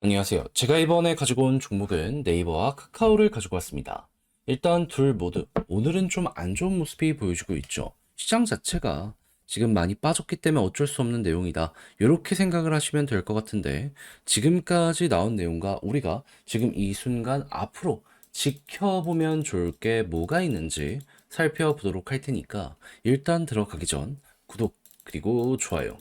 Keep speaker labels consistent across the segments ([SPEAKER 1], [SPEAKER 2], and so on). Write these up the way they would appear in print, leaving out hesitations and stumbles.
[SPEAKER 1] 안녕하세요. 제가 이번에 가지고 온 종목은 네이버와 카카오를 가지고 왔습니다. 일단 둘 모두 오늘은 좀 안 좋은 모습이 보여주고 있죠. 시장 자체가 지금 많이 빠졌기 때문에 어쩔 수 없는 내용이다. 이렇게 생각을 하시면 될 것 같은데 지금까지 나온 내용과 우리가 지금 이 순간 앞으로 지켜보면 좋을 게 뭐가 있는지 살펴보도록 할 테니까 일단 들어가기 전 구독 그리고 좋아요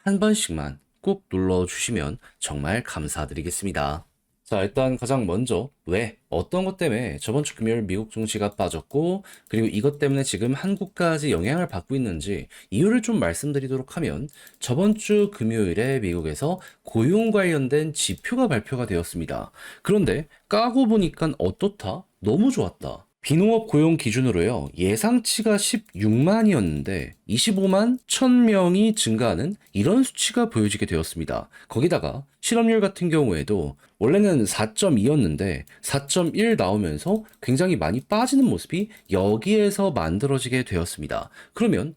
[SPEAKER 1] 한 번씩만 꼭 눌러주시면 정말 감사드리겠습니다. 자, 일단 가장 먼저 왜 어떤 것 때문에 저번 주 금요일 미국 증시가 빠졌고 그리고 이것 때문에 지금 한국까지 영향을 받고 있는지 이유를 좀 말씀드리도록 하면 저번 주 금요일에 미국에서 고용 관련된 지표가 발표가 되었습니다. 그런데 까고 보니까 어떻다? 너무 좋았다. 비농업 고용 기준으로요, 예상치가 16만이었는데 25만 1000명이 증가하는 이런 수치가 보여지게 되었습니다. 거기다가 실업률 같은 경우에도 원래는 4.2였는데 4.1 나오면서 굉장히 많이 빠지는 모습이 여기에서 만들어지게 되었습니다. 그러면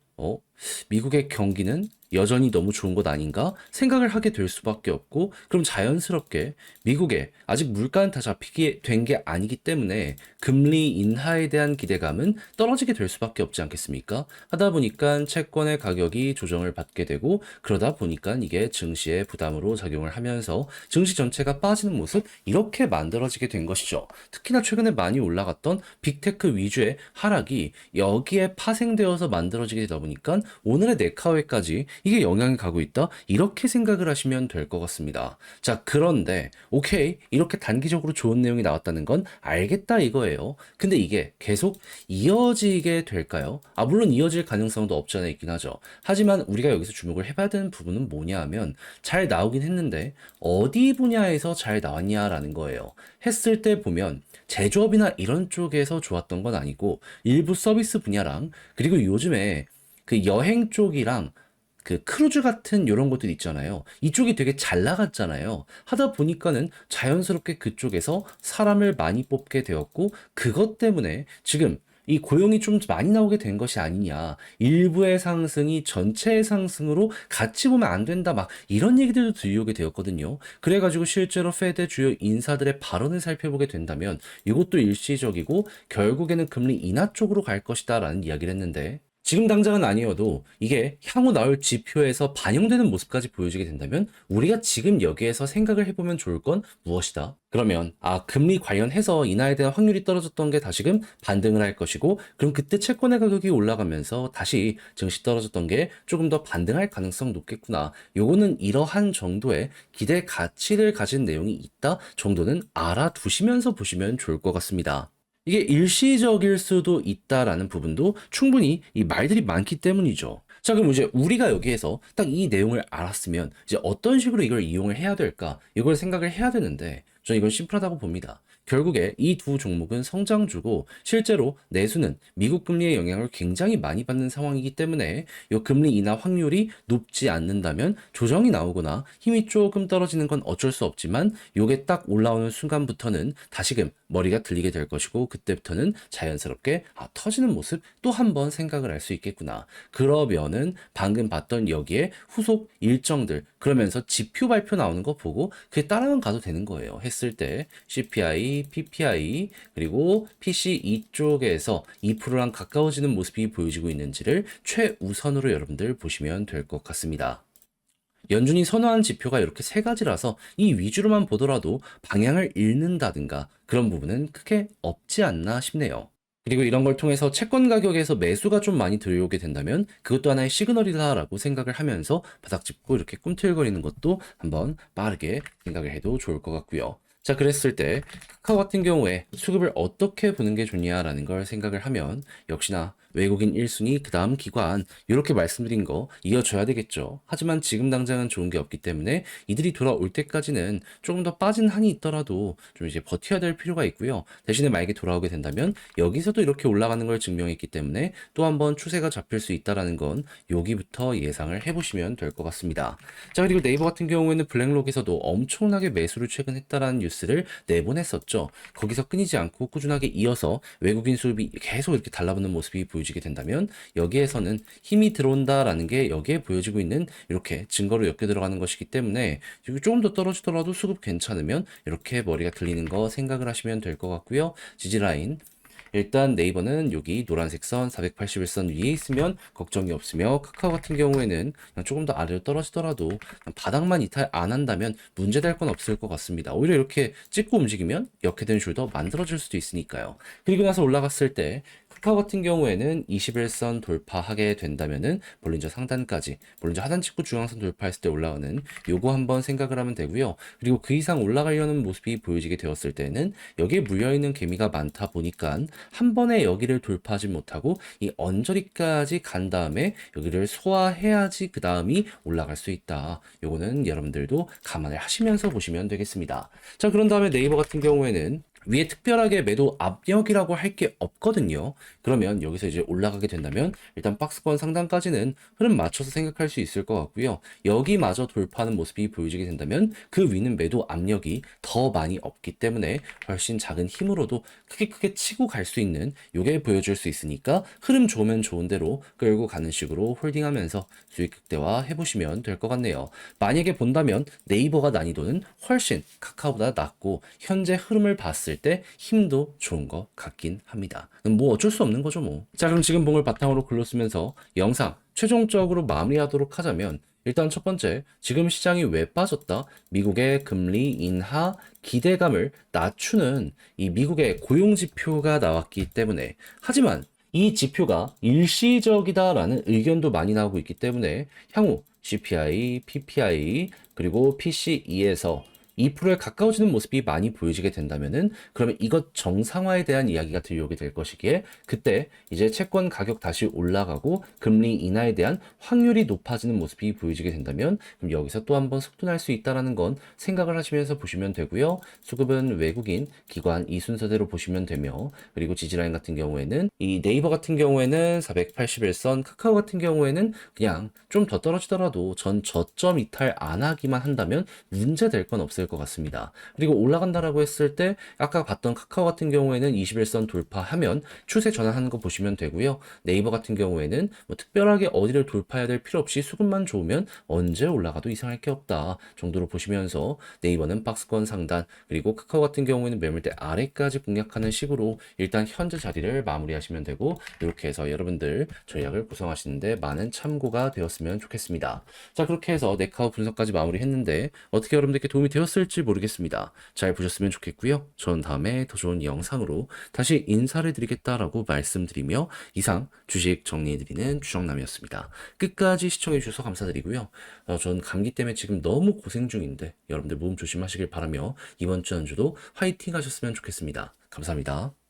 [SPEAKER 1] 미국의 경기는 여전히 너무 좋은 것 아닌가 생각을 하게 될 수밖에 없고, 그럼 자연스럽게 미국에 아직 물가는 다 잡히게 된 게 아니기 때문에 금리 인하에 대한 기대감은 떨어지게 될 수밖에 없지 않겠습니까? 하다 보니까 채권의 가격이 조정을 받게 되고, 그러다 보니까 이게 증시의 부담으로 작용을 하면서 증시 전체가 빠지는 모습, 이렇게 만들어지게 된 것이죠. 특히나 최근에 많이 올라갔던 빅테크 위주의 하락이 여기에 파생되어서 만들어지게 되다 보니까 오늘의 네카웨까지 이게 영향이 가고 있다, 이렇게 생각을 하시면 될 것 같습니다. 자, 그런데 오케이, 이렇게 단기적으로 좋은 내용이 나왔다는 건 알겠다 이거예요. 근데 이게 계속 이어지게 될까요? 물론 이어질 가능성도 없지 않아 있긴 하죠. 하지만 우리가 여기서 주목을 해봐야 되는 부분은 뭐냐 하면, 잘 나오긴 했는데 어디 분야에서 잘 나왔냐라는 거예요. 했을 때 보면 제조업이나 이런 쪽에서 좋았던 건 아니고 일부 서비스 분야랑, 그리고 요즘에 그 여행 쪽이랑 그 크루즈 같은 이런 것들 있잖아요. 이쪽이 되게 잘 나갔잖아요. 하다 보니까는 자연스럽게 그쪽에서 사람을 많이 뽑게 되었고, 그것 때문에 지금 이 고용이 좀 많이 나오게 된 것이 아니냐. 일부의 상승이 전체의 상승으로 같이 보면 안 된다. 막 이런 얘기들도 들려오게 되었거든요. 그래가지고 실제로 페드 주요 인사들의 발언을 살펴보게 된다면 이것도 일시적이고 결국에는 금리 인하 쪽으로 갈 것이다라는 이야기를 했는데, 지금 당장은 아니어도 이게 향후 나올 지표에서 반영되는 모습까지 보여지게 된다면 우리가 지금 여기에서 생각을 해보면 좋을 건 무엇이다? 그러면 금리 관련해서 인하에 대한 확률이 떨어졌던 게 다시금 반등을 할 것이고, 그럼 그때 채권의 가격이 올라가면서 다시 증시 떨어졌던 게 조금 더 반등할 가능성 높겠구나. 요거는 이러한 정도의 기대 가치를 가진 내용이 있다 정도는 알아두시면서 보시면 좋을 것 같습니다. 이게 일시적일 수도 있다라는 부분도 충분히 이 말들이 많기 때문이죠. 자, 그럼 이제 우리가 여기에서 딱 이 내용을 알았으면 이제 어떤 식으로 이걸 이용을 해야 될까? 이걸 생각을 해야 되는데, 저는 이건 심플하다고 봅니다. 결국에 이 두 종목은 성장주고 실제로 내수는 미국 금리의 영향을 굉장히 많이 받는 상황이기 때문에 이 금리 인하 확률이 높지 않는다면 조정이 나오거나 힘이 조금 떨어지는 건 어쩔 수 없지만, 요게 딱 올라오는 순간부터는 다시금 머리가 들리게 될 것이고, 그때부터는 자연스럽게 터지는 모습 또 한 번 생각을 할 수 있겠구나. 그러면은 방금 봤던 여기에 후속 일정들, 그러면서 지표 발표 나오는 거 보고 그게 따라만 가도 되는 거예요. 했을 때 CPI, PPI, 그리고 PC 이쪽에서 2%랑 가까워지는 모습이 보여지고 있는지를 최우선으로 여러분들 보시면 될 것 같습니다. 연준이 선호한 지표가 이렇게 세 가지라서 이 위주로만 보더라도 방향을 잃는다든가 그런 부분은 크게 없지 않나 싶네요. 그리고 이런 걸 통해서 채권 가격에서 매수가 좀 많이 들어오게 된다면 그것도 하나의 시그널이다라고 생각을 하면서 바닥 짚고 이렇게 꿈틀거리는 것도 한번 빠르게 생각을 해도 좋을 것 같고요. 자, 그랬을 때 카카오 같은 경우에 수급을 어떻게 보는 게 좋냐라는 걸 생각을 하면, 역시나 외국인 1순위, 그 다음 기관, 이렇게 말씀드린 거 이어줘야 되겠죠. 하지만 지금 당장은 좋은 게 없기 때문에 이들이 돌아올 때까지는 조금 더 빠진 한이 있더라도 좀 이제 버텨야 될 필요가 있고요. 대신에 만약에 돌아오게 된다면 여기서도 이렇게 올라가는 걸 증명했기 때문에 또 한번 추세가 잡힐 수 있다라는 건 여기부터 예상을 해보시면 될 것 같습니다. 자, 그리고 네이버 같은 경우에는 블랙록에서도 엄청나게 매수를 최근 했다라는 뉴스를 내보냈었죠. 거기서 끊이지 않고 꾸준하게 이어서 외국인 수급이 계속 이렇게 달라붙는 모습이 보여 보여지게 된다면 여기에서는 힘이 들어온다라는 게 여기에 보여지고 있는 이렇게 증거로 엮여 들어가는 것이기 때문에 여기 조금 더 떨어지더라도 수급 괜찮으면 이렇게 머리가 들리는 거 생각을 하시면 될 것 같고요. 지지라인 일단 네이버는 여기 노란색 선 481선 위에 있으면 걱정이 없으며 카카오 같은 경우에는 그냥 조금 더 아래로 떨어지더라도 그냥 바닥만 이탈 안 한다면 문제될 건 없을 것 같습니다. 오히려 이렇게 찍고 움직이면 역회된 숄더 만들어질 수도 있으니까요. 그리고 나서 올라갔을 때 카카오 같은 경우에는 21선 돌파하게 된다면은 볼린저 상단까지 볼린저 하단 찍고 중앙선 돌파했을 때 올라가는 요거 한번 생각을 하면 되고요. 그리고 그 이상 올라가려는 모습이 보여지게 되었을 때는 여기에 물려있는 개미가 많다 보니까 한 번에 여기를 돌파하지 못하고 이 언저리까지 간 다음에 여기를 소화해야지 그 다음이 올라갈 수 있다. 요거는 여러분들도 감안을 하시면서 보시면 되겠습니다. 자, 그런 다음에 네이버 같은 경우에는 위에 특별하게 매도 압력이라고 할 게 없거든요. 그러면 여기서 이제 올라가게 된다면 일단 박스권 상단까지는 흐름 맞춰서 생각할 수 있을 것 같고요. 여기마저 돌파하는 모습이 보여지게 된다면 그 위는 매도 압력이 더 많이 없기 때문에 훨씬 작은 힘으로도 크게 치고 갈 수 있는 요게 보여줄 수 있으니까 흐름 좋으면 좋은 대로 끌고 가는 식으로 홀딩하면서 수익 극대화 해보시면 될 것 같네요. 만약에 본다면 네이버가 난이도는 훨씬 카카오보다 낮고 현재 흐름을 봤을 때 힘도 좋은 것 같긴 합니다. 뭐 어쩔 수 없는 거죠 뭐. 자, 그럼 지금 봉을 바탕으로 글로 쓰면서 영상 최종적으로 마무리하도록 하자면 일단 첫 번째, 지금 시장이 왜 빠졌다? 미국의 금리 인하 기대감을 낮추는 이 미국의 고용 지표가 나왔기 때문에. 하지만 이 지표가 일시적이다라는 의견도 많이 나오고 있기 때문에 향후 CPI, PPI, 그리고 PCE에서 2%에 가까워지는 모습이 많이 보여지게 된다면은 그러면 이것 정상화에 대한 이야기가 들려오게 될 것이기에 그때 이제 채권 가격 다시 올라가고 금리 인하에 대한 확률이 높아지는 모습이 보여지게 된다면 그럼 여기서 또 한번 속도날 수 있다라는 건 생각을 하시면서 보시면 되고요. 수급은 외국인, 기관 이 순서대로 보시면 되며 그리고 지지라인 같은 경우에는 이 네이버 같은 경우에는 481선, 카카오 같은 경우에는 그냥 좀 더 떨어지더라도 전 저점 이탈 안 하기만 한다면 문제 될 건 없을 것 같습니다. 그리고 올라간다라고 했을 때 아까 봤던 카카오 같은 경우에는 21선 돌파하면 추세 전환하는 거 보시면 되고요. 네이버 같은 경우에는 뭐 특별하게 어디를 돌파해야 될 필요 없이 수급만 좋으면 언제 올라가도 이상할 게 없다 정도로 보시면서 네이버는 박스권 상단 그리고 카카오 같은 경우에는 매물대 아래까지 공략하는 식으로 일단 현재 자리를 마무리하시면 되고 이렇게 해서 여러분들 전략을 구성하시는데 많은 참고가 되었으면 좋겠습니다. 자, 그렇게 해서 네카우 분석까지 마무리했는데 어떻게 여러분들께 도움이 되었을지 모르겠습니다. 잘 보셨으면 좋겠고요. 전 다음에 더 좋은 영상으로 다시 인사를 드리겠다라고 말씀드리며 이상 주식 정리해드리는 주정남이었습니다. 끝까지 시청해주셔서 감사드리고요. 전 감기 때문에 지금 너무 고생 중인데 여러분들 몸 조심하시길 바라며 이번 주 한 주도 화이팅 하셨으면 좋겠습니다. 감사합니다.